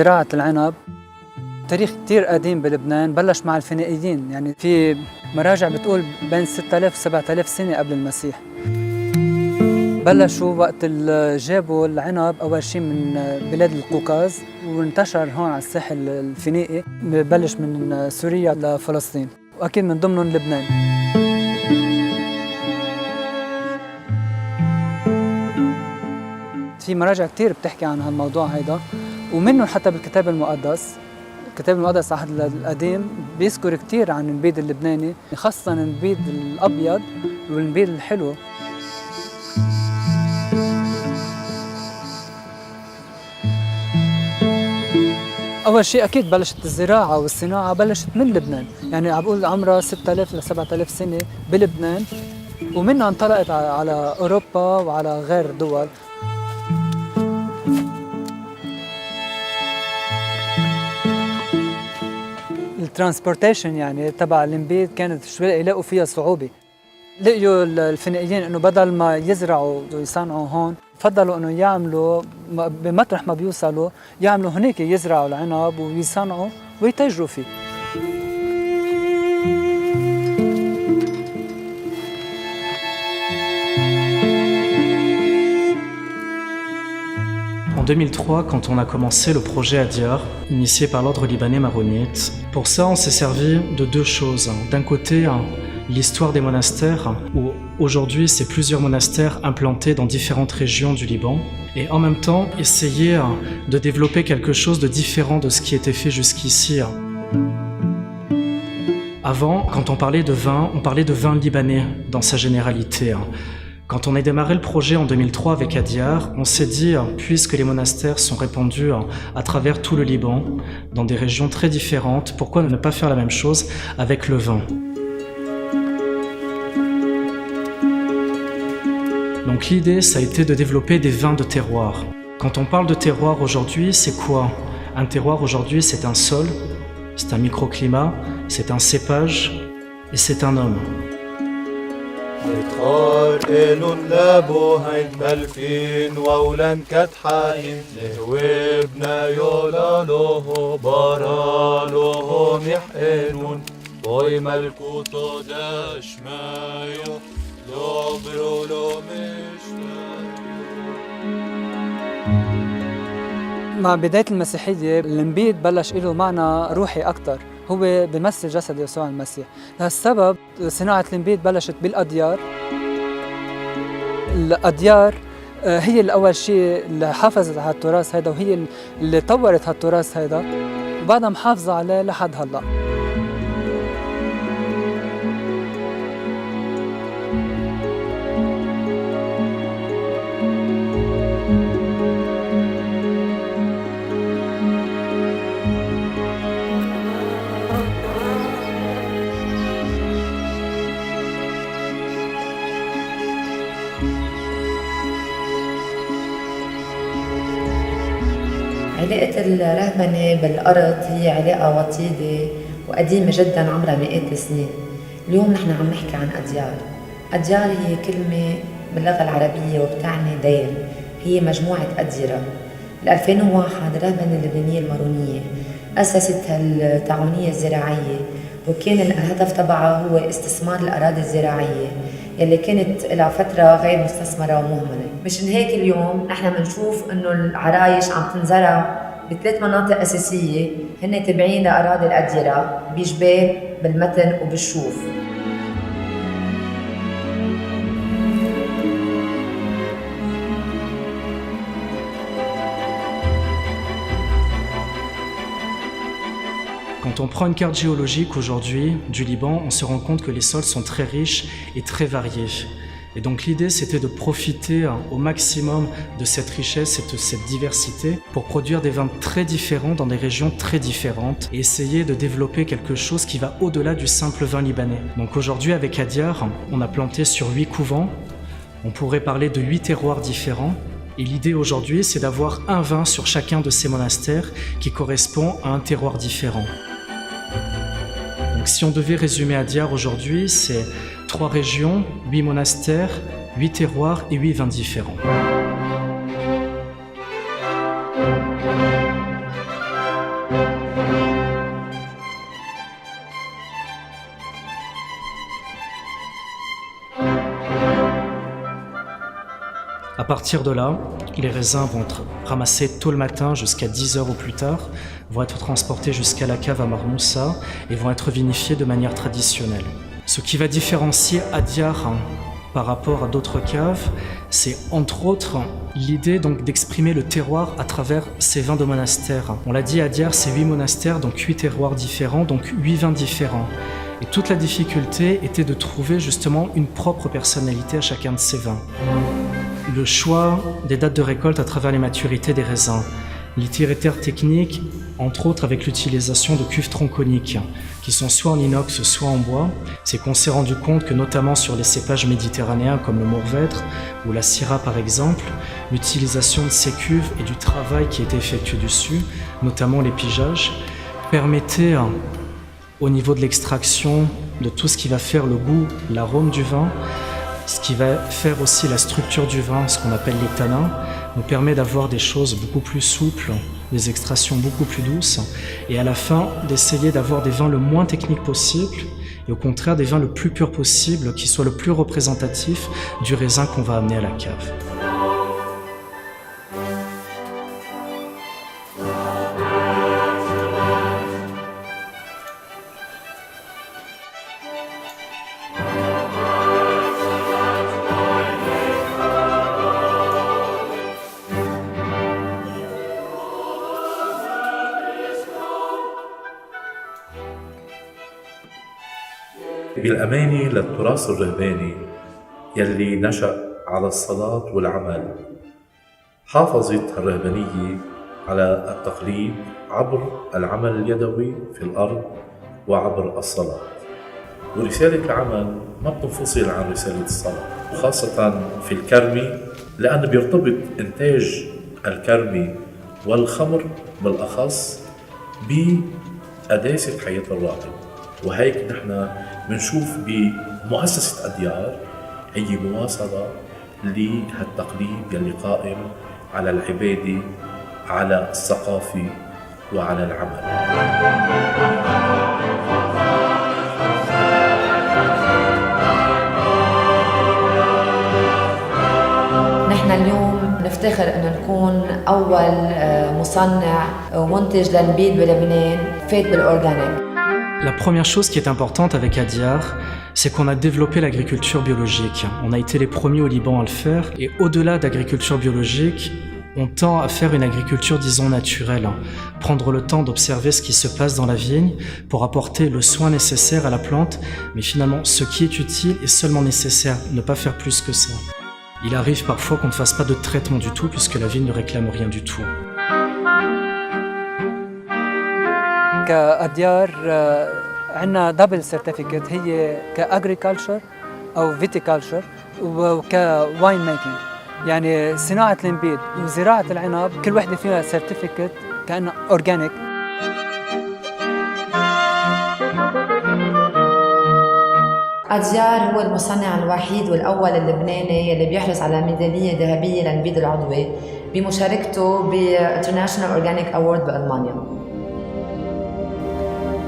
زراعة العنب تاريخ كتير قديم بلبنان، بلش مع الفينيقيين، يعني في مراجع بتقول بين 6000 و 7000 سنة قبل المسيح. بلشوا وقت اللي جابوا العنب أول شيء من بلاد القوقاز وانتشر هون على الساحل الفينيقي، ببلش من سوريا لفلسطين وأكيد من ضمنهم لبنان. في مراجع كتير بتحكي عن هالموضوع هيدا، ومنهم حتى بالكتاب المقدس. الكتاب المقدس العهد القديم بيذكر كتير عن النبيذ اللبناني، خاصة النبيذ الأبيض والنبيذ الحلو. أول شيء أكيد بلشت الزراعة والصناعة بلشت من لبنان، يعني عم بقول عمرها 6000 ل 7000 سنة بلبنان، ومنها انطلقت على أوروبا وعلى غير دول. الترانسبورتيشن يعني تبع النبيذ كانت شوي يلاقوا فيها صعوبة. لقيوا الفينيقيين انه بدل ما يزرعوا ويصنعوا هون، فضلوا انه يعملوا بمطرح ما بيوصلوا يعملوا هناك، يزرعوا العنب ويصنعوا ويتاجروا فيه. En 2003, quand on a commencé le projet Adyar, initié par l'ordre libanais maronite, pour ça on s'est servi de deux choses. D'un côté, l'histoire des monastères, où aujourd'hui c'est plusieurs monastères implantés dans différentes régions du Liban, et en même temps essayer de développer quelque chose de différent de ce qui était fait jusqu'ici. Avant, quand on parlait de vin libanais dans sa généralité. Quand on a démarré le projet en 2003 avec Adyar, on s'est dit, puisque les monastères sont répandus à travers tout le Liban, dans des régions très différentes, pourquoi ne pas faire la même chose avec le vin ? Donc l'idée, ça a été de développer des vins de terroir. Quand on parle de terroir aujourd'hui, c'est quoi ? Un terroir aujourd'hui, c'est un sol, c'est un microclimat, c'est un cépage et c'est un homme. خار إلو لابو هين ملفين وولن كتحاين لهوبنا يولالوه بارالوه محقنون بوي ملكوتو داش مايو لو برولو مع بداية المسيحية النبيذ بلش له معنى روحي أكتر، هو بيمثل جسد يسوع المسيح. لهالسبب صناعة النبيذ بلشت بالأديار. الأديار هي الأول شيء اللي حافظت على التراث هذا، وهي اللي طورت هالتراث هذا، وبعدها محافظة عليه لحد هلأ. علاقة الرهبنة بالأرض هي علاقة وطيدة وقديمة جدا، عمرها مئات السنين. اليوم نحن عم نحكي عن أديار. أديار هي كلمة باللغة العربية وبتعني دير، هي مجموعة أديرة. بال2001 الرهبنة اللبنانية المارونية أسست التعاونية الزراعية، وكان الهدف تبعها هو استثمار الأراضي الزراعية يلي كانت لها فترة غير مستثمرة ومهملة. مشان هيك اليوم نحن بنشوف انه العرايش عم تنزرع بثلاث مناطق أساسية هن تابعين لأراضي الأديرة بجبال بالمتن وبالشوف. Quand on prend une carte géologique aujourd'hui du Liban, on se rend compte que les sols sont très riches et très variés. Et donc l'idée, c'était de profiter au maximum de cette richesse et de cette diversité pour produire des vins très différents dans des régions très différentes et essayer de développer quelque chose qui va au-delà du simple vin libanais. Donc aujourd'hui, avec Adyar, on a planté sur 8 couvents. On pourrait parler de 8 terroirs différents. Et l'idée aujourd'hui, c'est d'avoir un vin sur chacun de ces monastères qui correspond à un terroir différent. Donc si on devait résumer Adyar aujourd'hui, c'est 3 régions, 8 monastères, 8 terroirs et 8 vins différents. À partir de là, les raisins vont être ramassés tôt le matin jusqu'à 10 heures au plus tard, vont être transportés jusqu'à la cave à Marmoussa et vont être vinifiés de manière traditionnelle. Ce qui va différencier Adyar par rapport à d'autres caves, c'est entre autres l'idée donc d'exprimer le terroir à travers ces vins de monastères. On l'a dit, Adyar, c'est 8 monastères, donc 8 terroirs différents, donc 8 vins différents. Et toute la difficulté était de trouver justement une propre personnalité à chacun de ces vins. Le choix des dates de récolte à travers les maturités des raisins, l'itinéraire technique, entre autres avec l'utilisation de cuves tronconiques, qui sont soit en inox, soit en bois, c'est qu'on s'est rendu compte que notamment sur les cépages méditerranéens comme le Mourvèdre ou la Syrah par exemple, l'utilisation de ces cuves et du travail qui était effectué dessus, notamment l'épigeage, permettait au niveau de l'extraction de tout ce qui va faire le goût, l'arôme du vin, ce qui va faire aussi la structure du vin, ce qu'on appelle les tanins, nous permet d'avoir des choses beaucoup plus souples, des extractions beaucoup plus douces, et à la fin d'essayer d'avoir des vins le moins techniques possible, et au contraire des vins le plus purs possible, qui soient le plus représentatifs du raisin qu'on va amener à la cave. بالأماني للتراث الرهباني يلي نشأ على الصلاة والعمل. حافظت الرهبانية على التقليد عبر العمل اليدوي في الأرض وعبر الصلاة، ورسالة العمل ما بتنفصل عن رسالة الصلاة، وخاصة في الكرمي لأنه بيرتبط إنتاج الكرمي والخمر بالأخص بقداسة حياة الراهب. وهيك نحن بنشوف بمؤسسة أديار هي مواصلة لهالتقليد يلي قائم على العبادة، على الثقافة وعلى العمل. نحن اليوم نفتخر أن نكون أول مصنع ومنتج للنبيذ بلبنان فات بالأورجانيك. La première chose qui est importante avec Adyar, c'est qu'on a développé l'agriculture biologique. On a été les premiers au Liban à le faire. Et au-delà d'agriculture biologique, on tend à faire une agriculture, disons, naturelle. Prendre le temps d'observer ce qui se passe dans la vigne pour apporter le soin nécessaire à la plante. Mais finalement, ce qui est utile est seulement nécessaire, ne pas faire plus que ça. Il arrive parfois qu'on ne fasse pas de traitement du tout puisque la vigne ne réclame rien du tout. كأديار عندنا دبل سيرتيفيكت، هي كأجريكلتشر أو فيتيكلتشر وكواين ميكينج، يعني صناعة النبيذ وزراعة العنب كل وحدة فيها سيرتيفيكت كأنها أورجانيك. أديار هو المصنع الوحيد والأول اللبناني اللي بيحرص على ميدالية ذهبية للنبيذ العضوي بمشاركته بإنترناشونال أورجانيك أورد بألمانيا.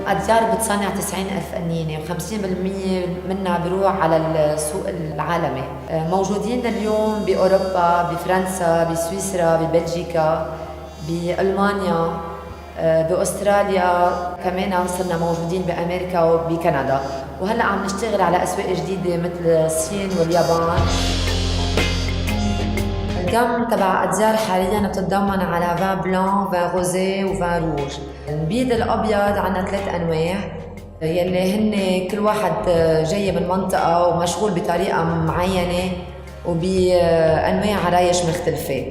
أديار بتصنع 90,000 قنينة و50% منها بيروح على السوق العالمي. موجودين اليوم بأوروبا، بفرنسا، بسويسرا، ببلجيكا، بألمانيا، بأستراليا، كمان صرنا موجودين بأمريكا وبكندا، وهلأ عم نشتغل على أسواق جديدة مثل الصين واليابان. الجم تبع أديار حالياً بتتضمن على فان بلان، فان روزي وفان روج. النبيذ الأبيض عنا 3 أنواع يلي هن كل واحد جاي من منطقة ومشغول بطريقة معينة وبأنواع عرايش مختلفة.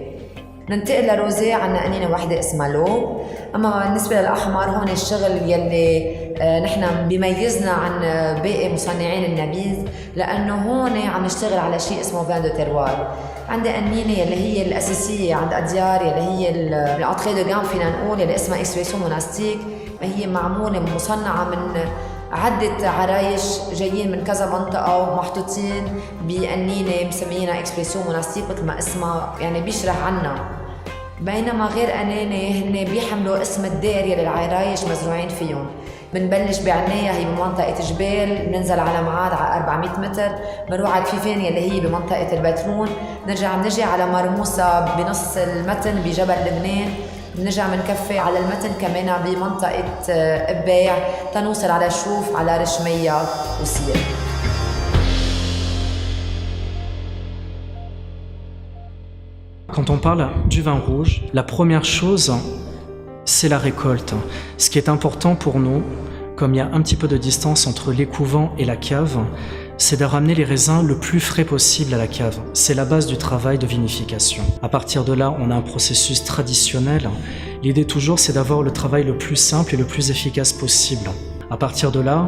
ننتقل لروزي عنا قنينة واحدة اسمها لو. أما بالنسبة للأحمر هون الشغل يلي نحن بيميزنا عن باقي مصنعين النبيذ، لأنه هون عم نشتغل على شيء اسمه فان دو تيروار. عندي قنينة يلي هي الأساسية عند أديار يلي هي الأنتري دو جام فينا نقول، يلي اسمها إكسبريسيون موناستيك، هي معمولة مصنعة من عدة عرايش جايين من كذا منطقة ومحطوطين بقنينة مسميينها إكسبريسيون موناستيك مثل ما اسمها يعني بيشرح عنا. بينما غير قنينة هن بيحملوا اسم الدير يلي العرايش مزروعين فيهم. بنبلش بعناية هي بمنطقة جبال، بننزل على معاد على 400 متر، بنروح على كفيفان يلي هي بمنطقة البترون، بنجي على مرموسة بنص المتن بجبل لبنان، بنرجع بنكفي على المتن كمان بمنطقة إباع تنوصل على شوف على رشمية وسير. Quand on parle du vin rouge, la première chose, c'est la récolte. Ce qui est important pour nous, comme il y a un petit peu de distance entre l'écouvent et la cave, c'est de ramener les raisins le plus frais possible à la cave. C'est la base du travail de vinification. À partir de là, on a un processus traditionnel. L'idée toujours, c'est d'avoir le travail le plus simple et le plus efficace possible. À partir de là,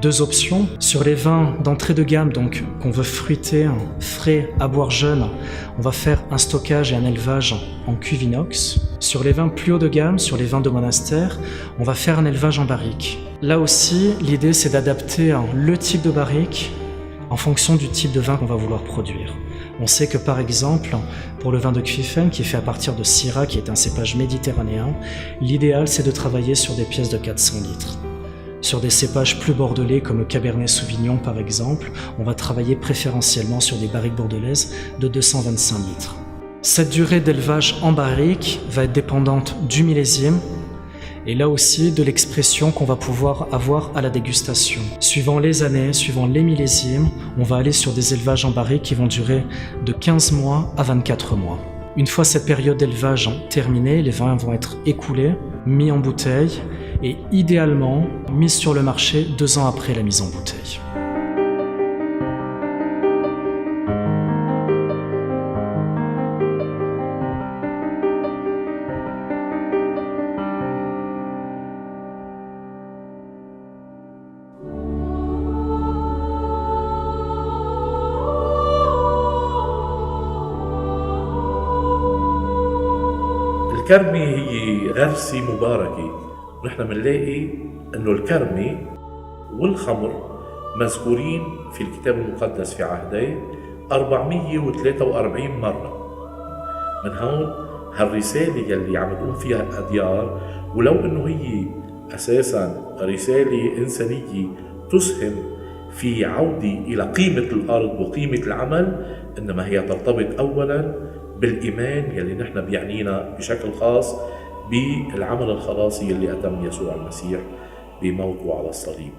deux options. Sur les vins d'entrée de gamme, donc qu'on veut fruiter, frais, à boire jeune, on va faire un stockage et un élevage en cuve inox. Sur les vins plus haut de gamme, sur les vins de monastère, on va faire un élevage en barrique. Là aussi, l'idée c'est d'adapter le type de barrique en fonction du type de vin qu'on va vouloir produire. On sait que par exemple, pour le vin de Kfifen, qui est fait à partir de Syrah, qui est un cépage méditerranéen, l'idéal c'est de travailler sur des pièces de 400 litres. Sur des cépages plus bordelais comme le Cabernet Sauvignon par exemple, on va travailler préférentiellement sur des barriques bordelaises de 225 litres. Cette durée d'élevage en barrique va être dépendante du millésime et là aussi de l'expression qu'on va pouvoir avoir à la dégustation. Suivant les années, suivant les millésimes, on va aller sur des élevages en barrique qui vont durer de 15 mois à 24 mois. Une fois cette période d'élevage terminée, les vins vont être écoulés, mis en bouteille et idéalement mis sur le marché 2 ans après la mise en bouteille. الكرمة هي غرسة مباركة. نحن بنلاقي انه الكرمة والخمر مذكورين في الكتاب المقدس في عهدين 443 مرة. من هون هالرسالة يلي عم تقوم فيها أديار، ولو انه هي اساسا رسالة انسانية تسهم في عودة الى قيمة الارض وقيمة العمل، انما هي ترتبط اولا بالإيمان يلي نحن بيعنينا بشكل خاص بالعمل الخلاصي يلي أتم يسوع المسيح بموته على الصليب.